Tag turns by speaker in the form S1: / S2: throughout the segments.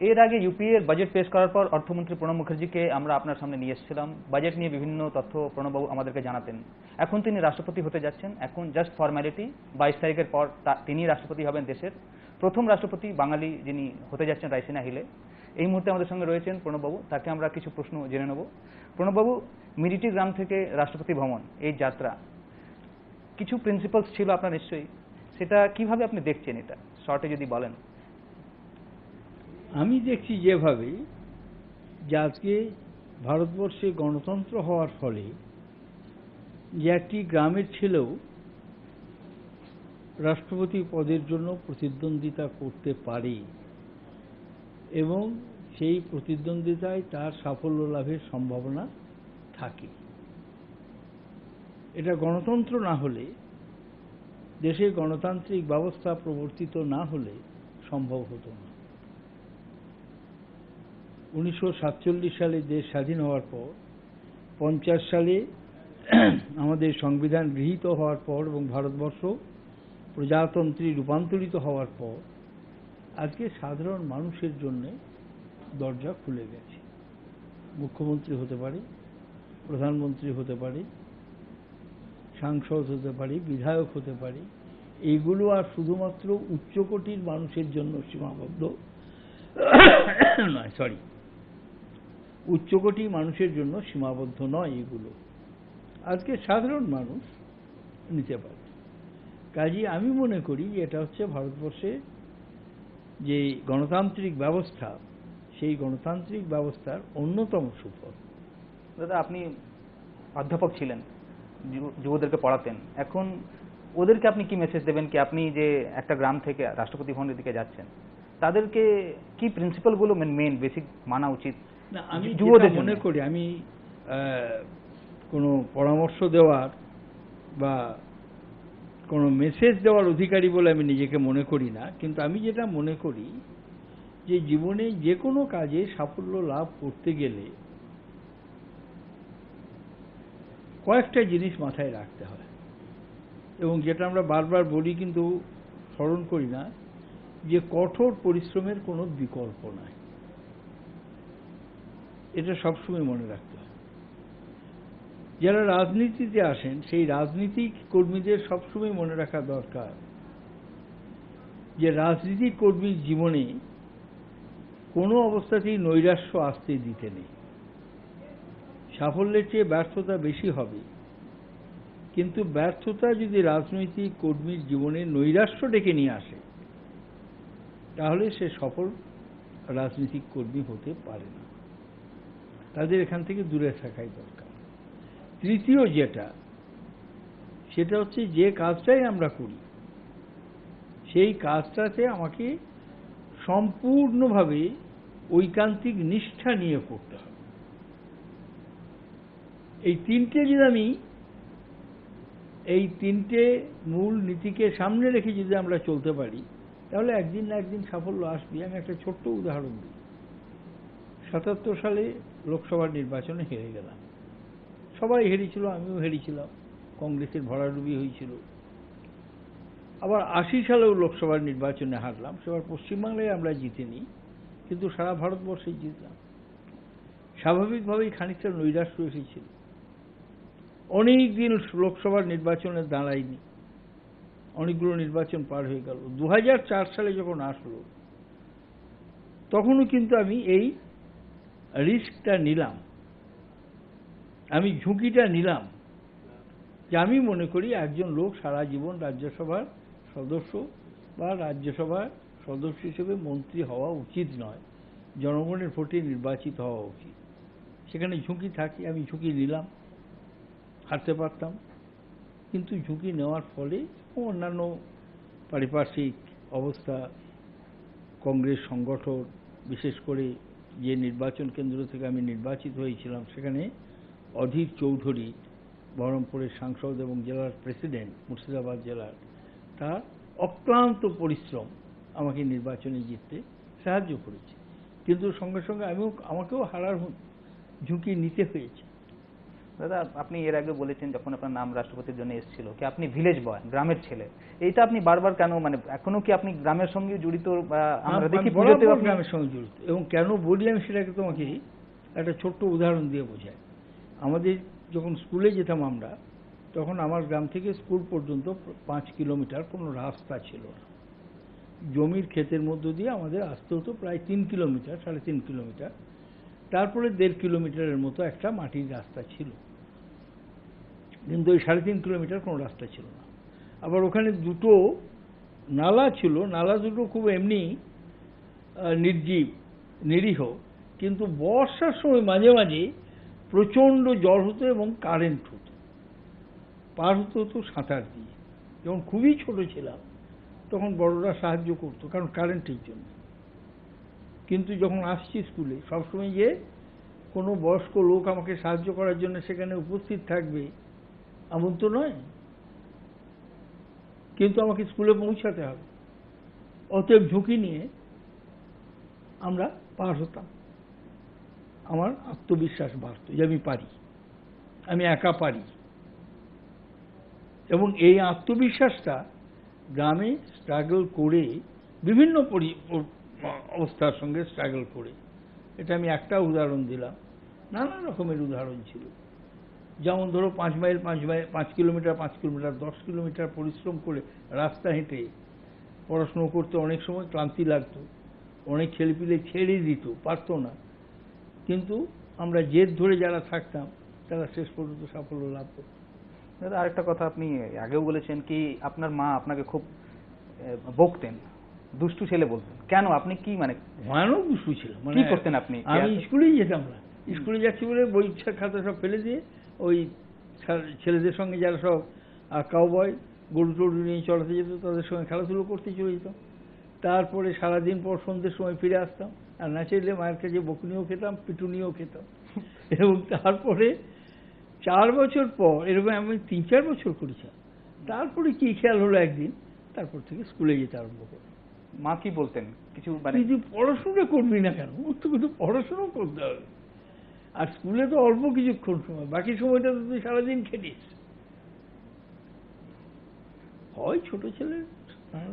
S1: এর আগে ইউপিএ এর বাজেট পেশ করার পর অর্থমন্ত্রী প্রণব মুখার্জিকে আমরা আপনার সামনে নিয়ে এসেছিলাম, বাজেট নিয়ে বিভিন্ন তথ্য প্রণববাবু আমাদেরকে জানাতেন। এখন তিনি রাষ্ট্রপতি হতে যাচ্ছেন, এখন জাস্ট ফর্মালিটি, 22 তারিখের পর তিনি রাষ্ট্রপতি হবেন দেশের প্রথম রাষ্ট্রপতি বাঙালি যিনি হতে যাচ্ছেন রায়সিনা হিলে। এই মুহূর্তে আমাদের সঙ্গে রয়েছেন প্রণববাবু, তাকে আমরা কিছু প্রশ্ন জেনে নেব। প্রণববাবু, মিরিটি গ্রাম থেকে রাষ্ট্রপতি ভবন এই যাত্রা, কিছু প্রিন্সিপালস ছিল আপনার নিশ্চয়ই, সেটা কিভাবে আপনি দেখছেন, এটা শর্টে যদি বলেন।
S2: আমি দেখছি যেভাবে যে আজকে ভারতবর্ষে গণতন্ত্র হওয়ার ফলে যে একটি গ্রামের ছেলেও রাষ্ট্রপতি পদের জন্য প্রতিদ্বন্দ্বিতা করতে পারে এবং সেই প্রতিদ্বন্দ্বিতায় তার সাফল্য লাভের সম্ভাবনা থাকে। এটা গণতন্ত্র না হলে, দেশে গণতান্ত্রিক ব্যবস্থা প্রবর্তিত না হলে সম্ভব হতো না। 1947 সালে দেশ স্বাধীন হওয়ার পর, 50 সালে আমাদের সংবিধান গৃহীত হওয়ার পর এবং ভারতবর্ষ প্রজাতন্ত্রে রূপান্তরিত হওয়ার পর আজকে সাধারণ মানুষের জন্য দরজা খুলে গেছে। মুখ্যমন্ত্রী হতে পারে, প্রধানমন্ত্রী হতে পারে, সাংসদ হতে পারে, বিধায়ক হতে পারে। এইগুলো আর শুধুমাত্র উচ্চকোটির মানুষের জন্য সীমাবদ্ধ নয়, উচ্চকোটি মানুষের জন্য সীমাবদ্ধ নয়। এগুলো আজকে সাধারণ মানুষ নিতে পারে। কাজেই আমি মনে করি এটা হচ্ছে ভারতবর্ষে যে গণতান্ত্রিক ব্যবস্থা, সেই গণতান্ত্রিক ব্যবস্থার অন্যতম সুফল।
S1: দাদা, আপনি অধ্যাপক ছিলেন, যুবদেরকে পড়াতেন, এখন ওদেরকে আপনি কি মেসেজ দেবেন? কি আপনি যে একটা গ্রাম থেকে রাষ্ট্রপতি ভবনের দিকে যাচ্ছেন, তাদেরকে কি প্রিন্সিপালগুলো মেন বেসিক মানা উচিত?
S2: না, আমি যুবদের মনে করি, আমি কোনো পরামর্শ দেওয়ার বা কোনো মেসেজ দেওয়ার অধিকারী বলে আমি নিজেকে মনে করি না, কিন্তু আমি যেটা মনে করি যে জীবনে যে কোনো কাজে সাফল্য লাভ করতে গেলে কয়েকটা জিনিস মাথায় রাখতে হয়, এবং যেটা আমরা বারবার বলি কিন্তু স্মরণ করি না, যে কঠোর পরিশ্রমের কোনো বিকল্প নাই। এটা সবসময় মনে রাখতে হয়। যারা রাজনীতিতে আসেন সেই রাজনীতিক কর্মীদের সবসময় মনে রাখা দরকার যে রাজনীতিক কর্মীর জীবনে কোনো অবস্থাতেই নৈরাশ্য আসতে দিতে নেই। সাফল্যের চেয়ে ব্যর্থতা বেশি হবে, কিন্তু ব্যর্থতা যদি রাজনৈতিক কর্মীর জীবনে নৈরাশ্য ডেকে নিয়ে আসে তাহলে সে সফল রাজনৈতিক কর্মী হতে পারে না। তাদের এখান থেকে দূরে থাকাই দরকার। তৃতীয় যেটা, সেটা হচ্ছে যে কাজটাই আমরা করি সেই কাজটাতে আমাকে সম্পূর্ণভাবে ঐকান্তিক নিষ্ঠা নিয়ে করতে হবে। এই তিনটে মূল নীতিকে সামনে রেখে যদি আমরা চলতে পারি তাহলে একদিন না একদিন সাফল্য আসবে। আমি একটা ছোট্ট উদাহরণ দিই। 77 সালে লোকসভার নির্বাচনে হেরে গেলাম। সবাই হেরেছিল, আমিও হেরেছিলাম, কংগ্রেসের ভরাডুবি হয়েছিল। আবার 80 সালেও লোকসভার নির্বাচনে হারলাম। সেবার পশ্চিমবাংলায় আমরা জিতিনি, কিন্তু সারা ভারতবর্ষে জিতলাম। স্বাভাবিকভাবেই খানিকটা নৈরাশ্য এসেছিল। অনেক দিন লোকসভার নির্বাচনে দাঁড়ায়নি, অনেকগুলো নির্বাচন পার হয়ে গেল। 2004 সালে যখন আসলো তখনও কিন্তু আমি এই রিস্কটা নিলাম, আমি ঝুঁকিটা নিলাম যে আমি মনে করি একজন লোক সারা জীবন রাজ্যসভার সদস্য বা রাজ্যসভার সদস্য হিসেবে মন্ত্রী হওয়া উচিত নয়, জনগণের ভোটে নির্বাচিত হওয়া উচিত। সেখানে ঝুঁকি থাকে, আমি ঝুঁকি নিলাম। হারতে পারতাম, কিন্তু ঝুঁকি নেওয়ার ফলে অন্যান্য পারিপার্শ্বিক অবস্থা, কংগ্রেস সংগঠন, বিশেষ করে যে নির্বাচন কেন্দ্র থেকে আমি নির্বাচিত হয়েছিলাম সেখানে অধীর চৌধুরী, বহরমপুরের সাংসদ এবং জেলার প্রেসিডেন্ট মুর্শিদাবাদ জেলার, তার অক্লান্ত পরিশ্রম আমাকে নির্বাচনে জিততে সাহায্য করেছে। কিন্তু সঙ্গে সঙ্গে আমাকেও হারার ঝুঁকি নিতে হয়েছে।
S1: দাদা আপনি এর আগে বলেছেন যখন আপনার নাম রাষ্ট্রপতির জন্য এসেছিল কি আপনি ভিলেজ বয়, গ্রামের ছেলে। এইটা আপনি বারবার কেন, মানে এখনো কি আপনি গ্রামের সঙ্গে জড়িত? বা আমরা দেখি পুজোতে
S2: বরাবর গ্রামের সঙ্গে জড়িত, এবং কেন বলি আমি সেটাকে তোমাকে একটা ছোট্ট উদাহরণ দিয়ে বোঝাই। আমাদের যখন স্কুলে যেতাম আমরা, তখন আমার গ্রাম থেকে স্কুল পর্যন্ত 5 কিলোমিটার কোনো রাস্তা ছিল না। জমির ক্ষেতের মধ্য দিয়ে আমাদের আসতে হতো প্রায় 3 কিলোমিটার, 3.5 কিলোমিটার। তারপরে 1.5 কিলোমিটারের মতো একটা মাটির রাস্তা ছিল, কিন্তু ওই 3.5 কিলোমিটার কোনো রাস্তা ছিল না। আবার ওখানে দুটো নালা ছিল, নালা দুটো খুব এমনি নির্জীব, নিরীহ, কিন্তু বর্ষার সময় মাঝে মাঝে প্রচণ্ড জল হতো এবং কারেন্ট হতো, পার হতে হতো সাঁতার দিয়ে। যখন খুবই ছোট ছিলাম তখন বড়রা সাহায্য করতো, কারণ কারেন্টের জন্য। কিন্তু যখন আসছি স্কুলে, সবসময় যে কোনো বয়স্ক লোক আমাকে সাহায্য করার জন্য সেখানে উপস্থিত থাকবে এমন তো নয়, কিন্তু আমাকে স্কুলে পৌঁছাতে হবে। অতএব ঝুঁকি নিয়ে আমরা পার হতাম। আমার আত্মবিশ্বাস বাড়ত যে আমি পারি, আমি একা পারি। এবং এই আত্মবিশ্বাসটা গ্রামে স্ট্রাগল করে, বিভিন্ন অবস্থার সঙ্গে স্ট্রাগল করে, এটা আমি একটা উদাহরণ দিলাম, নানা রকমের উদাহরণ ছিল। যেমন ধরো 5 কিলোমিটার 10 কিলোমিটার পরিশ্রম করে রাস্তা হেঁটে পড়াশুনো করতে অনেক সময় ক্লান্তি লাগতো, অনেক ছেলেপিলে ছেড়ে দিত, পারতো না, কিন্তু আমরা জেদ ধরে যারা থাকতাম তারা শেষ পর্যন্ত সাফল্য লাভ করত।
S1: দাদা আরেকটা কথা আপনি আগেও বলেছেন কি আপনার মা আপনাকে খুব বকতেন, দুষ্টু ছেলে বলতেন। কেন, আপনি কি মানে
S2: ভয়ানক দুষ্টু ছিলাম।
S1: কি করতেন আপনি?
S2: আমি স্কুলেই যেতাম না, স্কুলে যাচ্ছি বলে বই খাতা সব ফেলে দিয়ে ওই ছেলেদের সঙ্গে যারা সব কাউবয় গরু টরু নিয়ে চড়াতে যেত তাদের সঙ্গে খেলাধুলো করতে চলে যেতাম। তারপরে সারাদিন পর সন্ধ্যের সময় ফিরে আসতাম, আর না চাইলে মায়ের কাছে বকুনিও খেতাম, পিটুনিও খেতাম। এবং তারপরে 4 বছর পর, এরকম আমি 3-4 বছর করেছিলাম। তারপরে কি খেয়াল হলো একদিন, তারপর থেকে স্কুলে যেতে আরম্ভ করলাম।
S1: মা কি বলতেন? কিছু মানে
S2: তুই পড়াশোনা করবি না কেন? তোকে তো পড়াশোনা করতে হবে, আর স্কুলে তো অল্প কিছুক্ষণ সময়, বাকি সময়টা তো তুই সারাদিন খেটিস। হয় ছোট ছেলে।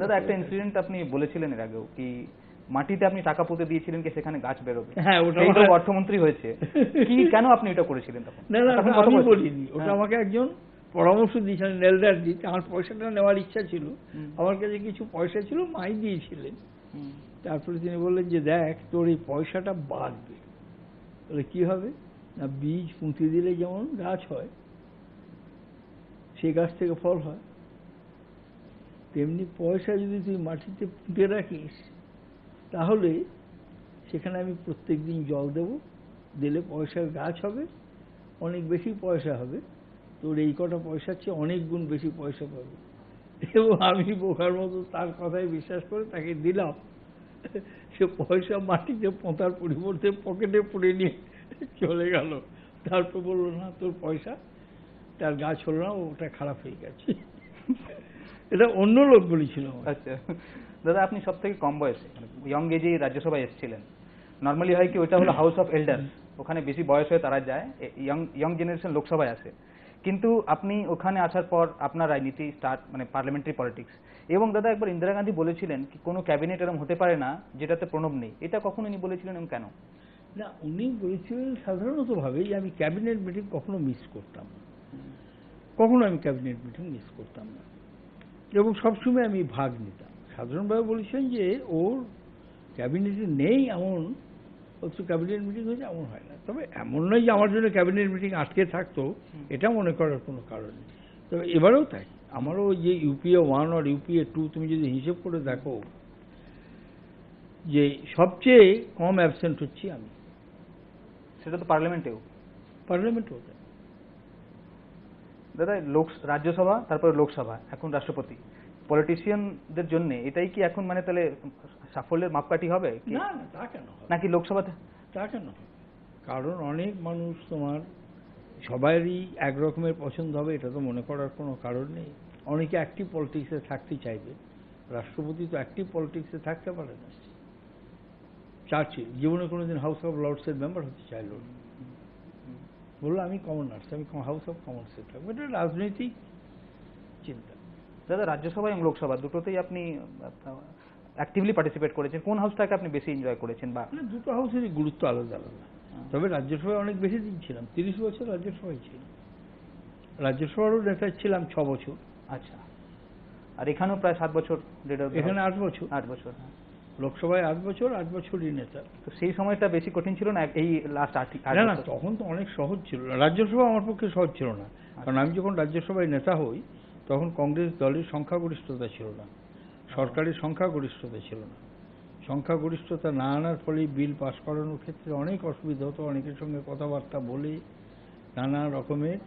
S1: দাদা একটা ইনসিডেন্ট আপনি বলেছিলেন এর আগেও কি মাটিতে আপনি টাকা পুঁতে দিয়েছিলেন কি সেখানে গাছ বেরোবে।
S2: হ্যাঁ, ওটা
S1: অর্থমন্ত্রী হয়েছে কি, কেন আপনি এটা করেছিলেন তখন?
S2: না না, আমি বলিনি, ওটা আমাকে একজন পরামর্শ দিয়েছিলেন, নেলদার জি। আমার পয়সাটা নেওয়ার ইচ্ছা ছিল, আমার কাছে কিছু পয়সা ছিল, মাই দিয়েছিলেন। তারপরে তিনি বললেন যে দেখ, তোর এই পয়সাটা বাড়বে। বলে কি হবে? না, বীজ পুঁতে দিলে যেমন গাছ হয়, সেই গাছ থেকে ফল হয়, তেমনি পয়সা যদি তুই মাটিতে পুঁতে রাখিস তাহলে সেখানে আমি প্রত্যেকদিন জল দেব, দিলে পয়সার গাছ হবে, অনেক বেশি পয়সা হবে, তোর এই কটা পয়সার চেয়ে অনেক গুণ বেশি পয়সা পাবে। এবং আমি বোকার মতো তার কথায় বিশ্বাস করে তাকে দিলাম। সে পয়সা মাটিতে পোঁতার পরিবর্তে পকেটে পুরে নিয়ে চলে গেল। তারপর বললো, না তোর পয়সা, তার গাছ হলো না, ওটা খারাপ হয়ে গেছে। এটা অন্য লোক বলেছিল।
S1: আচ্ছা দাদা, আপনি সব থেকে কম বয়সে ইয়ং এজে রাজ্যসভায় এসেছিলেন। নর্মালি হয় কি ওইটা হলো হাউস অফ এল্ডার, ওখানে বেশি বয়স হয়ে তারা যায়, ইয়ং জেনারেশন লোকসভায় আসে। কিন্তু আপনি ওখানে আসার পর আপনার রাজনীতি স্টার্ট, মানে পার্লামেন্টারি পলিটিক্স। এবং দাদা একবার ইন্দিরা গান্ধী বলেছিলেন কি কোনো ক্যাবিনেট এরকম হতে পারে না যেটাতে প্রণব নেই। এটা কখন উনি বলেছিলেন এবং কেন?
S2: না, উনি বলেছিলেন সাধারণত ভাবে যে আমি ক্যাবিনেট মিটিং কখনো মিস করতাম না, কখনো আমি ক্যাবিনেট মিটিং মিস করতাম না, এবং সবসময় আমি ভাগ নিতাম। সাধারণভাবে বলেছেন যে ওর ক্যাবিনেটে নেই এমন, অথচ ক্যাবিনেট মিটিং হয়েছে এমন হয় না। তবে এমন নয় যে আমার জন্য ক্যাবিনেট মিটিং আটকে থাকতো, এটা মনে করার কোনো কারণ নেই। তবে এবারেও তাই, আমারও যে ইউপিএ 1 আর ইউপিএ 2 তুমি যদি হিসেব করে দেখো, যে সবচেয়ে কম অ্যাবসেন্ট হচ্ছি আমি।
S1: সেটা তো পার্লামেন্টেও
S2: তাই।
S1: দাদা রাজ্যসভা, তারপরে লোকসভা, এখন রাষ্ট্রপতি, পলিটিশিয়ানদের জন্য এটাই কি এখন মানে তাহলে সাফল্যের মাপকাঠি হবে?
S2: না না, তা কেন হবে?
S1: নাকি লোকসভাতে?
S2: তা কেন হবে? কারণ অনেক মানুষ, তোমার সবারই একরকমের পছন্দ হবে এটা তো মনে করার কোনো কারণ নেই। অনেকে অ্যাক্টিভ পলিটিক্সে থাকতে চাইবে, রাষ্ট্রপতি তো অ্যাক্টিভ পলিটিক্সে থাকতে পারে না। চার্চিল জীবনে কোনোদিন হাউস অফ লর্ডসের মেম্বার হতে চাইল না, বললো আমি কমনার্স, আমি হাউস অফ কমন্সে থাকবো। এটা রাজনৈতিক চিন্তা।
S1: দাদা রাজ্যসভা এবং লোকসভা দুটোতেই আপনি অ্যাক্টিভলি পার্টিসিপেট করেছেন, কোন হাউসটাকে আপনি বেশি এনজয় করেছেন? বা
S2: মানে দুটো হাউসেরই গুরুত্ব আলাদা আলাদা। তবে রাজ্যসভায় অনেক বেশি দিন ছিলাম, 30 বছর রাজ্যসভায় ছিলাম। রাজ্যসভারও নেতা ছিলাম 6 বছর।
S1: আচ্ছা, আর এখানেও প্রায় 7 বছর।
S2: এখানে 8 বছর।
S1: 8 বছর, হ্যাঁ।
S2: লোকসভায় 8 বছর, 8 বছরই নেতা।
S1: তো সেই সময়টা বেশি কঠিন ছিল না এই লাস্ট 8
S2: না না,
S1: বছর?
S2: তখন তো অনেক সহজ ছিল। রাজ্যসভা আমার পক্ষে সহজ ছিল না, কারণ আমি যখন রাজ্যসভায় নেতা হই তখন কংগ্রেস দলের সংখ্যাগরিষ্ঠতা ছিল না, সরকারের সংখ্যাগরিষ্ঠতা ছিল না। সংখ্যাগরিষ্ঠতা না আনার ফলে বিল পাস করানোর ক্ষেত্রে অনেক অসুবিধা হতো। অনেকের সঙ্গে কথাবার্তা বলে নানা রকমের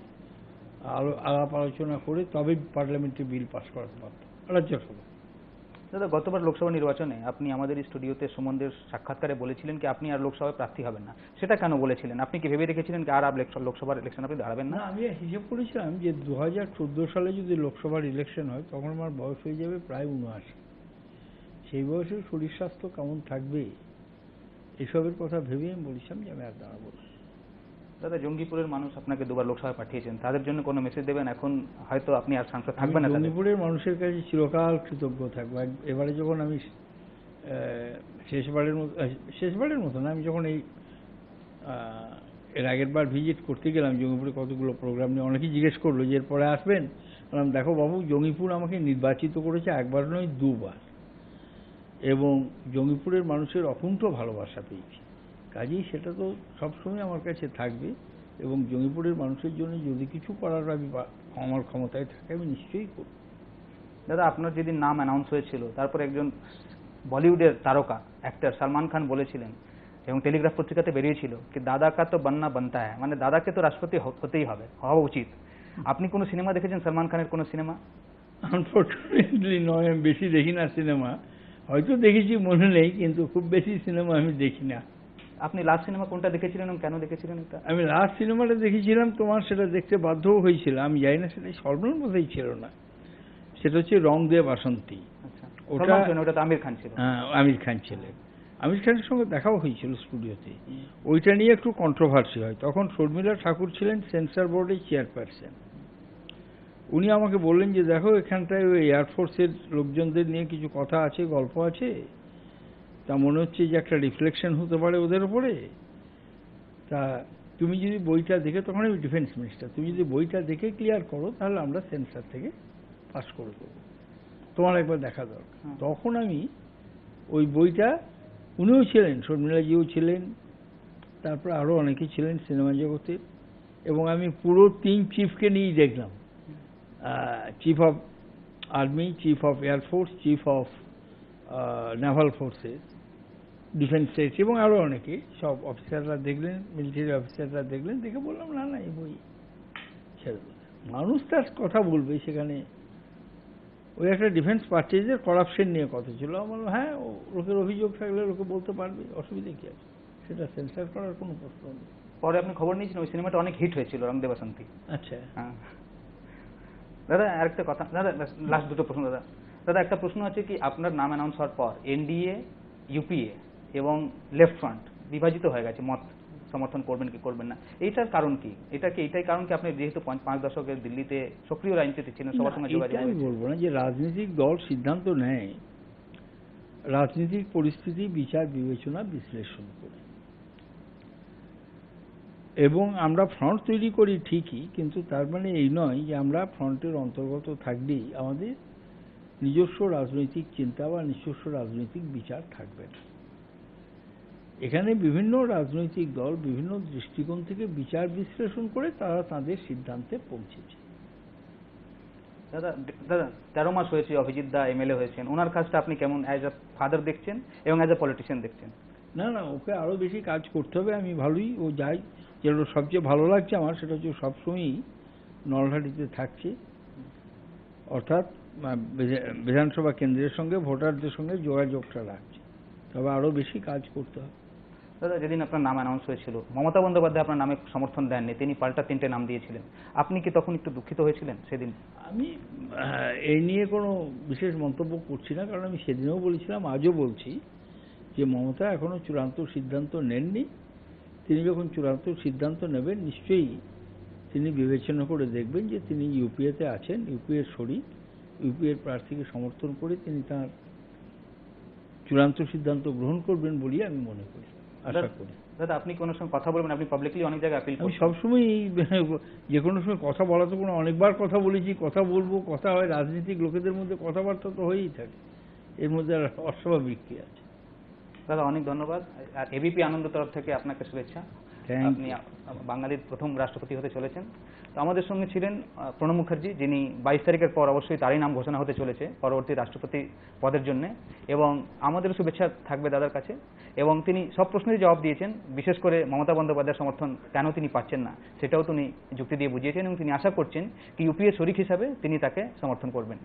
S2: আলাপ আলোচনা করে তবে পার্লামেন্টে বিল পাস করাতে পারত রাজ্যসভা।
S1: দাদা গতবার লোকসভা নির্বাচনে আপনি আমাদের স্টুডিওতে সুমনদের সাক্ষাৎকারে বলেছিলেন কি আপনি আর লোকসভায় প্রার্থী হবেন না। সেটা কেন বলেছিলেন? আপনি কি ভেবে রেখেছিলেন কি আর লোকসভার ইলেকশন আপনি দাঁড়াবেন না?
S2: না, আমি হিসেব করেছিলাম যে 2014 সালে যদি লোকসভার ইলেকশন হয় তখন আমার বয়স হয়ে যাবে প্রায় 79। সেই বয়সে শরীর স্বাস্থ্য কেমন থাকবে এসবের কথা ভেবে আমি বলেছিলাম যে আমি আর দাঁড়াবো না।
S1: দাদা জঙ্গিপুরের মানুষ আপনাকে দুবার লোকসভায় পাঠিয়েছেন, তাদের জন্য কোনো মেসেজ দেবেন? এখন হয়তো আপনি আর সাংসদ থাকবেন না।
S2: জঙ্গিপুরের মানুষের কাছে চিরকাল কৃতজ্ঞ থাকবো। এবারে যখন আমি শেষবারের মতো না, আমি যখন এর আগের বার ভিজিট করতে গেলাম জঙ্গিপুরে কতগুলো প্রোগ্রাম নিয়ে, অনেকেই জিজ্ঞেস করলো যে এরপরে আসবেন। বললাম দেখো বাবু, জঙ্গিপুর আমাকে নির্বাচিত করেছে একবার নয় 2 বার, এবং জঙ্গিপুরের মানুষের অকুণ্ঠ ভালোবাসা পেয়েছি। কাজেই সেটা তো সবসময় আমার কাছে থাকবে, এবং জঙ্গিপুরের মানুষের জন্য যদি কিছু করার আমি আমার ক্ষমতায় থাকে আমি নিশ্চয়ই করব।
S1: দাদা আপনার যেদিন নাম অ্যানাউন্স হয়েছিল তারপর একজন বলিউডের তারকা অ্যাক্টর সালমান খান বলেছিলেন, এবং টেলিগ্রাফ পত্রিকাতে বেরিয়েছিল কি দাদা কা তো বাননা বানতা হ্যায়, মানে দাদাকে তো রাষ্ট্রপতি হতেই হবে, হওয়া উচিত। আপনি কোনো সিনেমা দেখেছেন সালমান খানের কোনো সিনেমা?
S2: আনফর্চুনেটলি নয়, আমি বেশি দেখি না সিনেমা। হয়তো দেখেছি মনে নেই, কিন্তু খুব বেশি সিনেমা আমি দেখি না।
S1: আপনি লাস্ট সিনেমা কোনটা দেখেছিলেন এবং কেন দেখেছিলেন এটা?
S2: আমি লাস্ট সিনেমাটা দেখেছিলাম, তোমার সেটা দেখতে বাধ্যও হয়েছিল, আমি জানি না সেটা সর্বনাম বোধহয় ছিল না, সেটা হচ্ছে রং দে বাসন্তী।
S1: আচ্ছা,
S2: ওটা
S1: তো আমির খান ছিল।
S2: হ্যাঁ, আমির খান ছিলেন। আমির খানের সঙ্গে দেখাও হয়েছিল স্টুডিওতে। ওইটা নিয়ে একটু কন্ট্রোভার্সি হয়। তখন শর্মিলা ঠাকুর ছিলেন সেন্সর বোর্ডের চেয়ারপারসন। উনি আমাকে বললেন যে দেখো এখানটায় ওই এয়ারফোর্সের লোকজনদের নিয়ে কিছু কথা আছে, গল্প আছে, তা মনে হচ্ছে যে একটা রিফ্লেকশন হতে পারে ওদের উপরে। তা তুমি যদি বইটা দেখে, তখন আমি ডিফেন্স মিনিস্টার, তুমি যদি বইটা দেখে ক্লিয়ার করো তাহলে আমরা সেন্সার থেকে পাস করে দেবো, তোমার একবার দেখা দরকার। তখন আমি ওই বইটা, উনিও ছিলেন, শর্মিলাজিও ছিলেন, তারপর আরও অনেকেই ছিলেন সিনেমা জগতে, এবং আমি পুরো 3 চিফকে নিয়েই দেখলাম, chief of army, chief of air force, chief of Naval forces, ডিফেন্সের, এবং আরও অনেকে, সব অফিসাররা দেখলেন, মিলিটারি অফিসাররা দেখলেন, দেখে বললাম না না, এই বই ছেড়ে দেব। মানুষ তার কথা বলবে সেখানে। ওই একটা ডিফেন্স পারচেজের করাপশন নিয়ে কথা ছিল। আমি বললাম হ্যাঁ, লোকের অভিযোগ থাকলে লোকে বলতে পারবে, অসুবিধা কী আছে, সেটা সেন্সার করার কোনো প্রশ্ন নেই।
S1: পরে আপনি খবর নিয়েছেন ওই সিনেমাটা অনেক হিট হয়েছিল, রং দে বাসন্তী।
S2: আচ্ছা,
S1: হ্যাঁ দাদা আরেকটা কথা, দাদা লাস্ট দুটো প্রশ্ন। দাদা একটা প্রশ্ন আছে কি আপনার নাম অ্যানাউন্স হওয়ার পর এনডিএ, ইউপিএ এবং লেফট ফ্রন্ট বিভাজিত হয়ে গেছে, মত সমর্থন করবেন কি করবেন না। এইটার কারণ কি? এটাই কারণ কি আপনি যেহেতু 5 দশকের দিল্লিতে সক্রিয় রাজনীতিতে ছিলেন, সবার সঙ্গে যোগাযোগ?
S2: আমি বলবো না যে রাজনৈতিক দল সিদ্ধান্ত নেয় রাজনৈতিক পরিস্থিতি বিচার বিবেচনা বিশ্লেষণ করে, এবং আমরা ফ্রন্ট তৈরি করি ঠিকই, কিন্তু তার মানে এই নয় যে আমরা ফ্রন্টের অন্তর্গত থাকলেই আমাদের নিজস্ব রাজনৈতিক চিন্তা বা নিজস্ব রাজনৈতিক বিচার থাকবে না। এখানে বিভিন্ন রাজনৈতিক দল বিভিন্ন দৃষ্টিকোণ থেকে বিচার বিশ্লেষণ করে তারা তাদের সিদ্ধান্তে পৌঁছেছে।
S1: দাদা 13 মাস হয়েছে অভিজিৎ দা এমএলএ হয়েছেন, ওনার কাজটা আপনি কেমন অ্যাজ আ ফাদার দেখছেন এবং অ্যাজ আ পলিটিশিয়ান দেখছেন?
S2: না না, ওকে আরও বেশি কাজ করতে হবে। আমি ভালোই, ও যাই, যেটা সবচেয়ে ভালো লাগছে আমার সেটা হচ্ছে সবসময়ই নলহাটিতে থাকছে, অর্থাৎ বিধানসভা কেন্দ্রের সঙ্গে ভোটারদের সঙ্গে যোগাযোগটা রাখছে। তবে আরও বেশি কাজ করতে হবে।
S1: দাদা যেদিন আপনার নাম অ্যানাউন্স হয়েছিল মমতা বন্দ্যোপাধ্যায় আপনার নামে সমর্থন দেননি, তিনি পাল্টা 3টে নাম দিয়েছিলেন, আপনি কি তখন একটু দুঃখিত হয়েছিলেন সেদিন?
S2: আমি এই নিয়ে কোনো বিশেষ মন্তব্য করছি না, কারণ আমি সেদিনও বলেছিলাম, আজও বলছি যে মমতা এখনও চূড়ান্ত সিদ্ধান্ত নেননি, তিনি যখন চূড়ান্ত সিদ্ধান্ত নেবেন নিশ্চয়ই তিনি বিবেচনা করে দেখবেন যে তিনি ইউপিএতে আছেন, ইউপিএর শরিক, ইউপিএর প্রার্থীকে সমর্থন করে তিনি তার চূড়ান্ত সিদ্ধান্ত গ্রহণ করবেন বলেই আমি মনে করি, আশা করি।
S1: দাদা, আপনি কোনো সময় কথা বলবেন, আপনি পাবলিকলি অনেক জায়গায় আপিল
S2: আমি
S1: করছেন।
S2: সবসময় যে কোনো সময় কথা বলা তো কোনো, অনেকবার কথা বলেছি, কথা বলবো, কথা হয়, রাজনীতিক লোকেদের মধ্যে কথাবার্তা তো হয়েই থাকে, এর মধ্যে আর অস্বাভাবিক কি আছে।
S1: দাদা অনেক ধন্যবাদ। আর এবিপি আনন্দ তরফ থেকে আপনাকে শুভেচ্ছা।
S2: Thank
S1: আপনি বাঙালির প্রথম রাষ্ট্রপতি হতে চলেছেন। তো আমাদের সঙ্গে ছিলেন প্রণব মুখার্জি, যিনি 22 তারিখের পর অবশ্যই তারই নাম ঘোষণা হতে চলেছে পরবর্তী রাষ্ট্রপতি পদের জন্য, এবং আমাদের শুভেচ্ছা থাকবে দাদার কাছে। এবং তিনি সব প্রশ্নেরই জবাব দিয়েছেন, বিশেষ করে মমতা বন্দ্যোপাধ্যায়ের সমর্থন কেন তিনি পাচ্ছেন না সেটাও তিনি যুক্তি দিয়ে বুঝিয়েছেন, এবং তিনি আশা করছেন কি ইউপিএ শরিক হিসাবে তিনি তাকে সমর্থন করবেন।